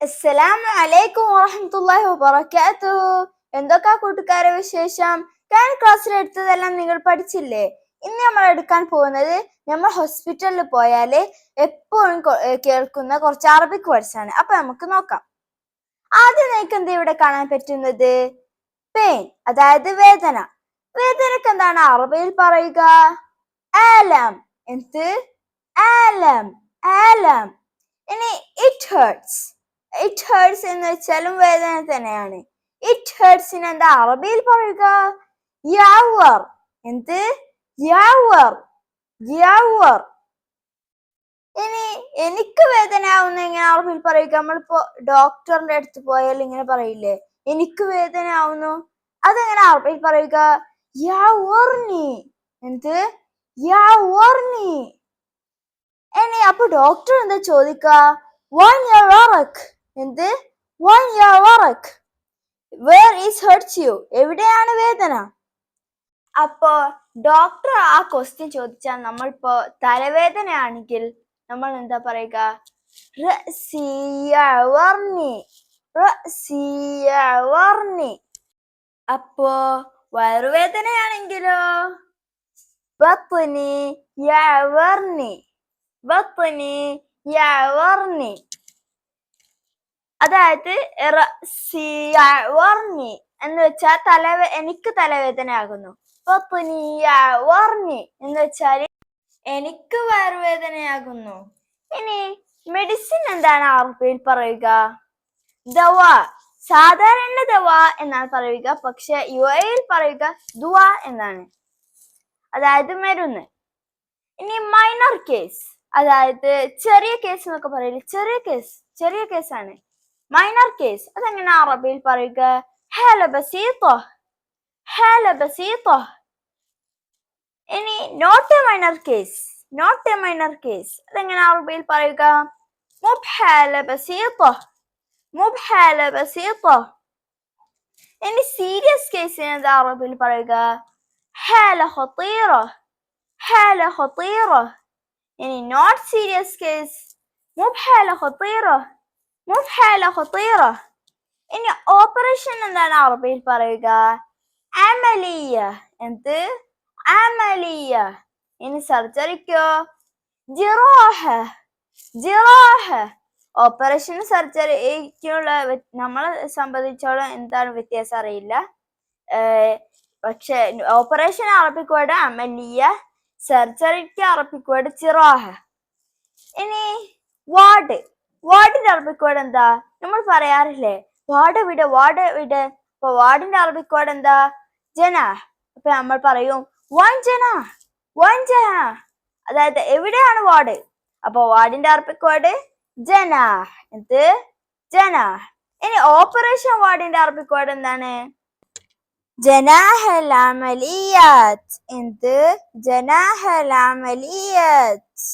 അസ്സലാമു അലൈക്കും വറഹ്മത്തുള്ളാഹി വബറകാതുഹു. എന്തൊക്കെ കൂട്ടുകാരെ വിശേഷം? ഞാൻ ക്ലാസ്സിൽ എടുത്തതെല്ലാം നിങ്ങൾ പഠിച്ചില്ലേ? ഇന്ന് നമ്മൾ എടുക്കാൻ പോകുന്നത് നമ്മൾ ഹോസ്പിറ്റലിൽ പോയാൽ എപ്പോഴും കേൾക്കുന്ന കുറച്ച് അറബിക് വേർഡ്സ് ആണ്. അപ്പൊ നമുക്ക് നോക്കാം. ആദ്യം നിങ്ങൾക്ക് എന്താ ഇവിടെ കാണാൻ പറ്റുന്നത്? പെയിൻ, അതായത് വേദന. വേദനക്ക് എന്താണ് അറബിയിൽ പറയുക? ആലം. എന്ത്? ആലം, ആലം. ഇനി ഇറ്റ് ഹേർട്സ്. ഇറ്റ് ഹേർട്സ് എന്ന് വെച്ചാലും വേദന തന്നെയാണ്. ഇറ്റ് ഹേർട്സിന് എന്താ അറബിയിൽ പറയുക? യാവർ. എന്ത്? യാവർ, യാവർ. ഇനി എനിക്ക് വേദന ആവുന്ന എങ്ങനെ അറബിയിൽ പറയുക? നമ്മളിപ്പോ ഡോക്ടറിന്റെ അടുത്ത് പോയാൽ ഇങ്ങനെ പറയില്ലേ, എനിക്ക് വേദന ആവുന്നു. അതെങ്ങനെ അറബിയിൽ പറയുക? യാവർനി. എന്ത്? യാവർനി. ഇനി അപ്പൊ ഡോക്ടർ എന്താ ചോദിക്ക? One year work. എന്ത്? One year work. Where is hurts you? എവിടെയാണ് വേദന? അപ്പോ ഡോക്ടർ ആ ക്വസ്റ്റ്യൻ ചോദിച്ചാൽ നമ്മളിപ്പോ തലവേദനയാണെങ്കിൽ നമ്മൾ എന്താ പറയുക? റഅസി യഅവർനി, റഅസി യഅവർനി. അപ്പോ വയറുവേദനയാണെങ്കിലോ? ബത്നി യഅവർനി, ബത്നി യഅവർനി. അതായത് റഅസി യഅവർനി എന്ന് വെച്ചാൽ എനിക്ക് തലവേദനയാകുന്നു. ബത്നി യഅവർനി എന്ന് വെച്ചാൽ എനിക്ക് വയറുവേദനയാകുന്നു. ഇനി മെഡിസിൻ എന്താണ് അറബിയിൽ പറയുക? ദവ. സാധാരണ ദവ എന്നാണ് പറയുക, പക്ഷെ യുഎഇൽ പറയുക ദുവ എന്നാണ്, അതായത് മരുന്ന്. ഇനി മൈനർ കേസ്, അതായത് ചെറിയ കേസ് എന്നൊക്കെ പറയില്ലേ, ചെറിയ കേസാണ് മൈനർ കേസ്. അതെങ്ങനെ അറബിയിൽ പറയുക? ഹാല ബസീത്ത, ഹാല ബസീത്ത. ഇനി not a minor case, not a minor case. അതെങ്ങനെ അറബിയിൽ പറയുക? മുബ്ഹാല ബസീത്ത, മുബ്ഹാല ബസീത്ത. ഇനി സീരിയസ് കേസിന് എന്താ അറബിയിൽ പറയുക? ഹാല ഖതീറ, ഹാല ഖതീറ. ഇനി നോട്ട് സീരിയസ് കേസ് മുബ്ഹാല ഖതീറ, മുബ്ഹാല ഖതീറ. ഇനി ഓപ്പറേഷൻ എന്താണ് അറബിയിൽ പറയുക? അമലിയ. എന്ത്? അമലിയ. ഇനി സർജറിക്കോ? ജിറാഹ, ജിറാഹ. ഓപ്പറേഷനും സർജറിക്കുള്ള നമ്മളെ സംബന്ധിച്ചോളം എന്താണ് വ്യത്യാസം അറിയില്ല. പക്ഷെ ഓപ്പറേഷൻ അറബിക് വേർഡ് അമലിയ, സർജറിക്ക് അറബിക് വേർഡ് ജിറാഹ. ഇനി വാർഡ്, വാർഡിന്റെ അറബിക് വേർഡ് എന്താ? നമ്മൾ പറയാറില്ലേ വാർഡ് വിട്, വാർഡ് വിട്. അപ്പൊ വാർഡിന്റെ അറബിക് വേർഡ് എന്താ? ജനാഹ്. അപ്പൊ നമ്മൾ പറയും വൻ ജനാഹ്, വൻ ജനാഹ്. അതായത് എവിടെയാണ് വാർഡ്? അപ്പൊ വാർഡിന്റെ അറബിക് വേർഡ് ജനാഹ്. എന്ത്? ജനാഹ്. ഇനി ഓപ്പറേഷൻ വാർഡിന്റെ അറബിക് വേർഡ് എന്താണ്? ജനാഹൽ അമലിയാത്ത്. എന്ത്? ജനാഹൽ അമലിയാത്ത്.